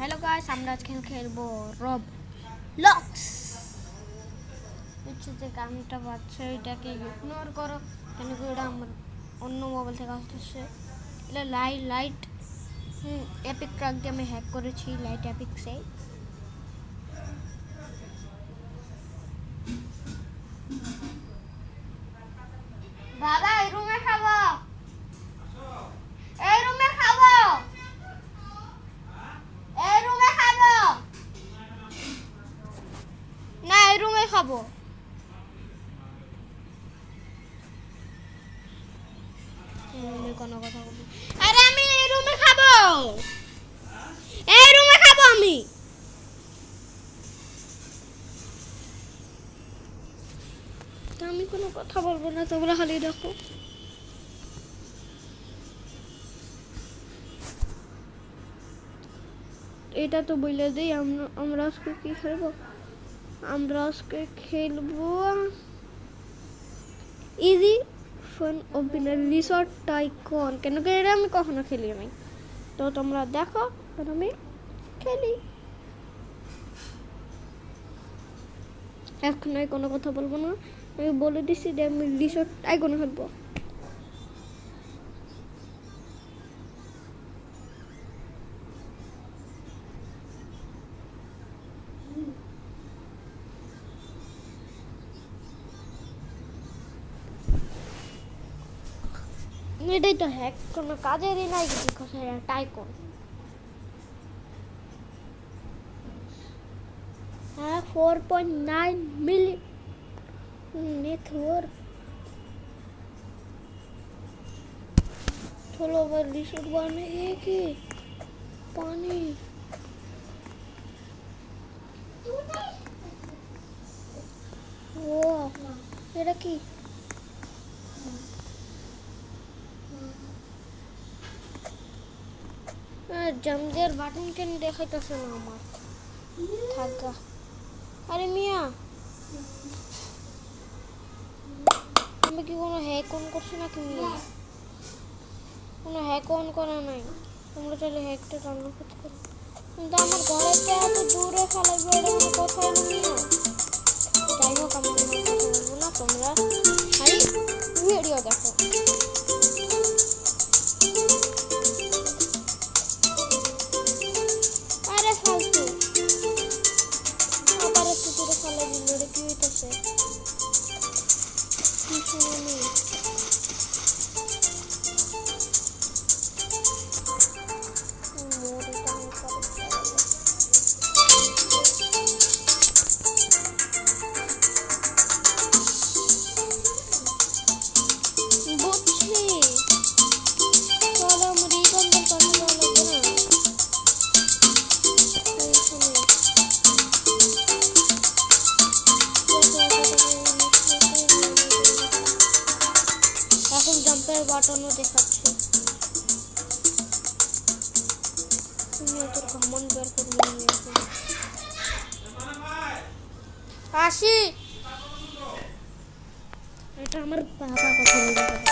Hello guys, আমরা আজকে খেলবো রবলক্স। যে গানটা বাজছে এটাকে ইগনোর করো, কেন কি এটা আমার অন্য মোবাইল থেকে আসতেছে। এটা লাইট এপিক ট্রাক দিয়ে আমি হ্যাক করেছি, লাইট এপিক্সে। বাবা এই রুমে খাবো, এই রুমে খাবো, এই রুমে খাবো না, এই রুমে খাবো। কোনো কথা বলি, আরে আমি এই রুমে খাবো, এই রুমে খাবো আমি। আমি কোনো কথা বলবো না, তোমরা খালি দেখো। এটা তো বলে দিই, আমরা আজকে কি খেলবো। আমরা আজকে খেলবো easy fun opener resort tycoon. কেন কি এটা আমি কখনো খেলি নাই, তো তোমরা দেখো আমি খেলি। এখন কোনো কথা বলবো না, আমি বলে দিচ্ছি যে আমি রিসর্ট টাইকন খেলবো। এটাই তো হ্যাক, কোনো কাজেরই নাই কিছু টাইকন। হ্যাঁ 4.9 মিলি नेटवर्क चलो अगर रिसोर्ट बने कि पानी वो এটা কি জমদের বাটন কেন দেখাইতেছে না আমার থাকা। আরে মিয়া আমি কি কোনো হ্যাক অন করছি নাকি? মিয়া কোনো হ্যাক অন করা নাই, তোমরা চাইলে হ্যাকটা ডাউনলোড করতে পারো, কিন্তু আমার ঘরের থেকে এত দূরে ফেলাইবো, এটা কোনো কথা হলো মিয়া। যাই হোক আমি কোনো কথা বলবো না, তোমরা খালি ভিডিও দেখো। আরে ফালতু আবার একটু দূরে ফেলাই দিল, এটা কি হইতেছে? কি শুনি বাটনও দেখাচ্ছে। তোর কমন বের করবো আসি, এটা আমার বাবা কথা বলতে পারে।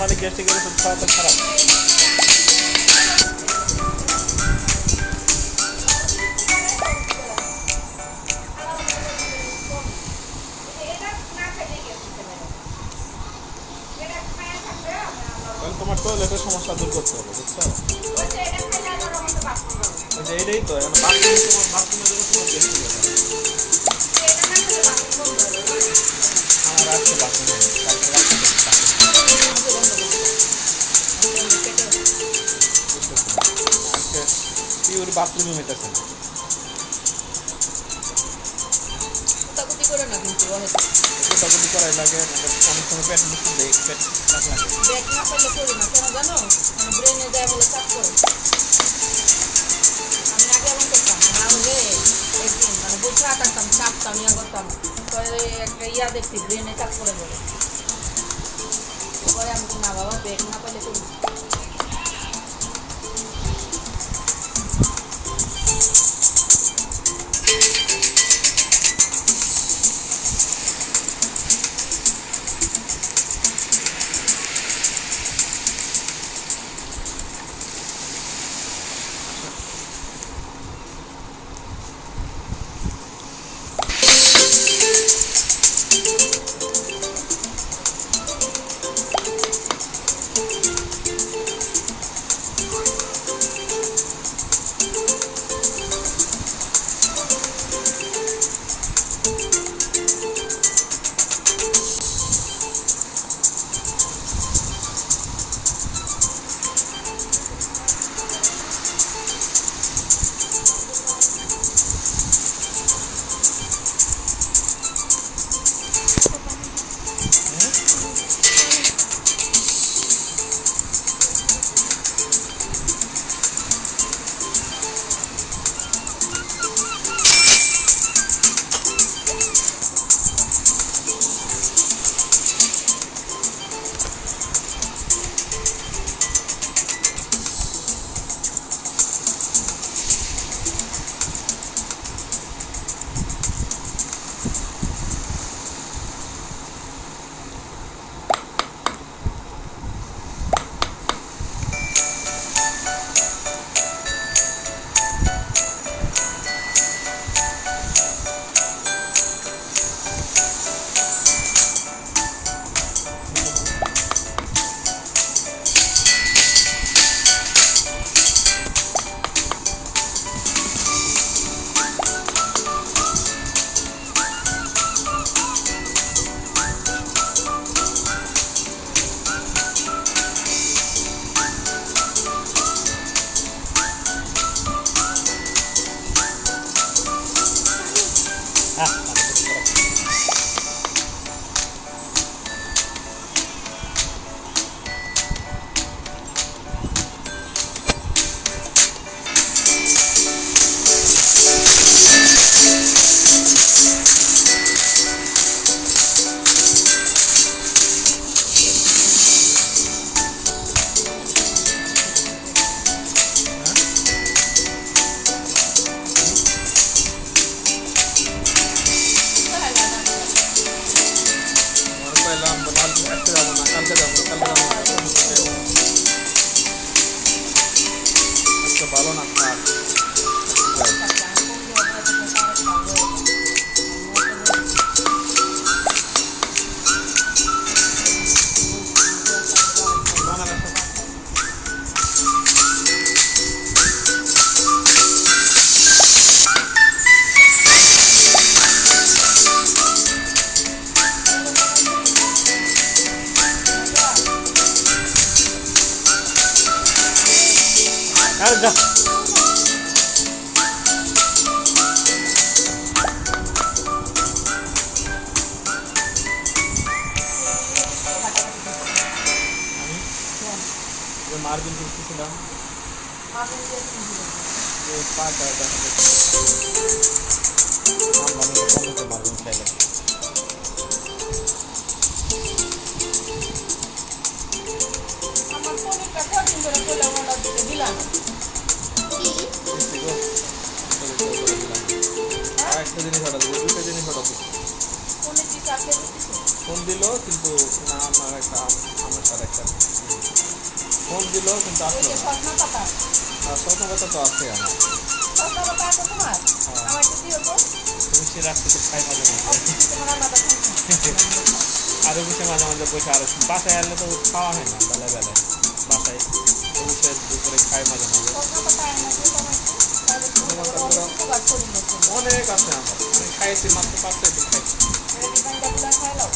নরমালি গ্যাস্ট্রিকের ওষুধ খাওয়া তো খারাপ। তাহলে তোমার টয়লেটের সমস্যা দূর করতে হবে, বুঝছো? ওই যে এটাই তো এখন বাথরুমে তোমার বাথরুমের জন্য তোমার গ্যাস্ট্রিক হয়। আমার আজকে বাথরুমে কালকে রাখতে আজকে পিওর বাথরুমে হইতেছে না। কুটাকুটি করে না কিন্তু কোটাকুটি করাই লাগে, অনেক সময় পেট মুখে দেয়, পেট খারাপ লাগে। ব্যাগ না পাইলে করি না, কেন জানো? মানে ব্রেনে যায় বলে চাপ করে। আমি আগে এমন করতাম, না হলে একদিন মানে বসে আটাতাম, চাপতাম, ইয়া করতাম, পরে একটা ইয়া দেখছি ব্রেনে চাপ করে বলে। পরে আমি না বাবা ব্যাগ না পাইলে করি না। ভালো না খারাপ আর যা মার্জিন করতেছিলাম যে পাটা দেখা যাচ্ছে মার্জিন খাইলে আমার ফোনটা কদিন ধরে বলে অর্ডার দিতে দিলাম একটা জিনিস অর্ডার দেবো, দুটো জিনিস অর্ডার দেবো। ফোনে কি রাখতে দিচ্ছে ফোন দিল কিন্তু না আমার একটা আমার সাথে একটা ফোন দিল কিন্তু ওই আসলো যে না। সজনা পাতা আর সজনা পাতা তো আছে আমার। সজনা পাতা আছে তোমার আমার একটু দিও তো তুমি সে রাখতে তো খাই মাঝে মাঝে। তোমার মাথা আরো কিছু মাঝে মাঝে বসে আরো বাসায় আনলে তো খাওয়া হয় না বেলায় বেলায় বাসায় বসে দুপুরে খাই মাঝে মাঝে। সজনা পাতা আয় না যে তোমার উপকার শরীরের জন্য অনেক আছে আমার, আমি খাইছি মাত্র 5-6 দিন খাইছি। এটা ডিজাইনটা খাই নাও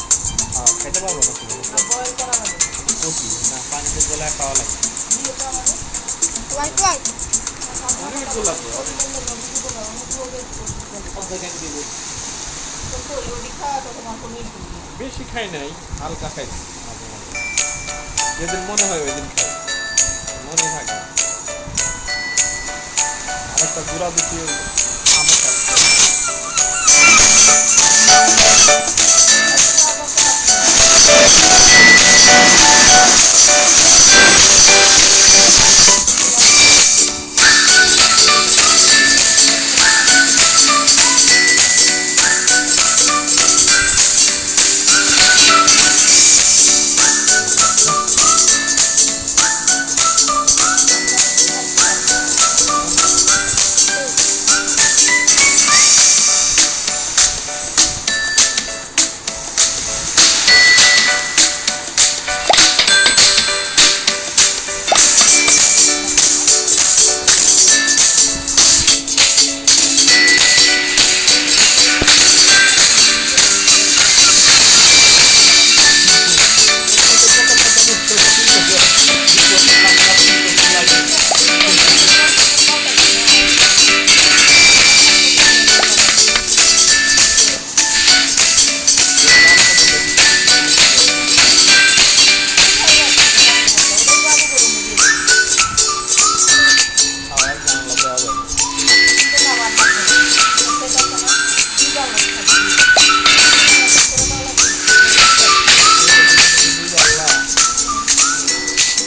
খাইতে পারবো না তুমি না বয়েল করা লাগে কচি না পানিতে গলায় খাওয়া লাগে। দিও তো আমাদের হোয়াইট হোয়াইট অনেকগুলো তো অনেক বেশি খাই নাই, হালকা খাইছি মাঝে মাঝে, যেদিন মনে হয় ওই দিন খাই, মনে থাকে না। আরেকটা গুঁড়া দিচ্ছি আমার খাই।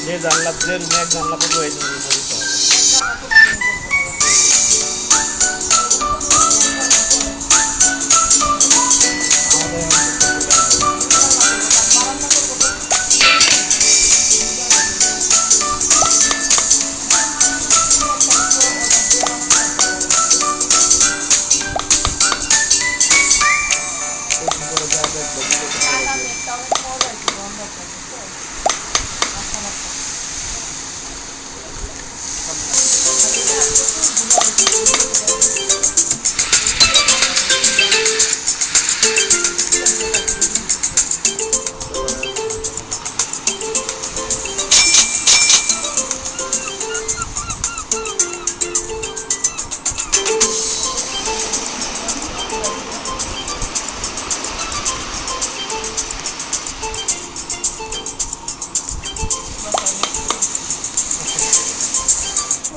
যে জানলা যে রুমে এক জানলা পড়বো এই জন্য রুমে দিতে হবে।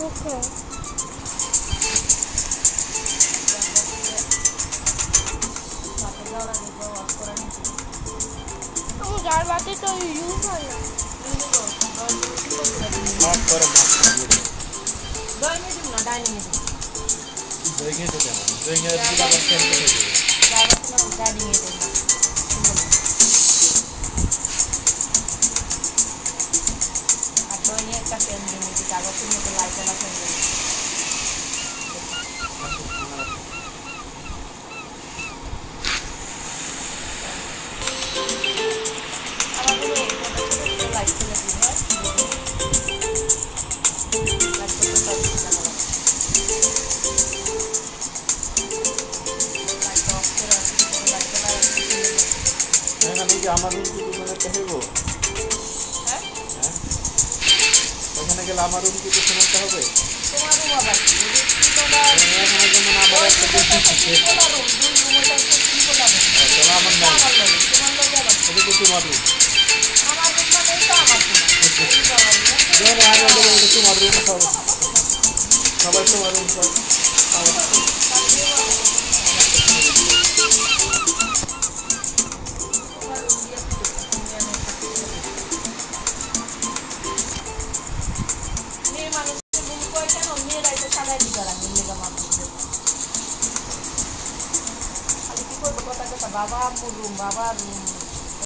ওকে আমার যার বাতি তো ইউজ হয় না মাফ করে মাফ করে দিও। ডাইনিং দইয়ে তো কেন দইয়ে দিলা বা সেন্ট করে দিও। ডাইনিং আর দইয়ে একটা ফ্যান দিই কাগজের মতো লাইট আলা ফ্যান দিই এখানে কি আমার রুম কি পিছনে চাইবো? হ্যাঁ ওখানে গেলে আমার রুম কি পিছনে হবে? এখানে যেমন আবার একটা বিল্ডিং আছে, তাহলে আমার নাই, এটা তো তোমার রুম। যেমন আগে বলে এটা তোমার রুম, সবাই তোমার রুম সব সাজাই দিতে লাগে একটা বাবা রুম, বাবার রুম।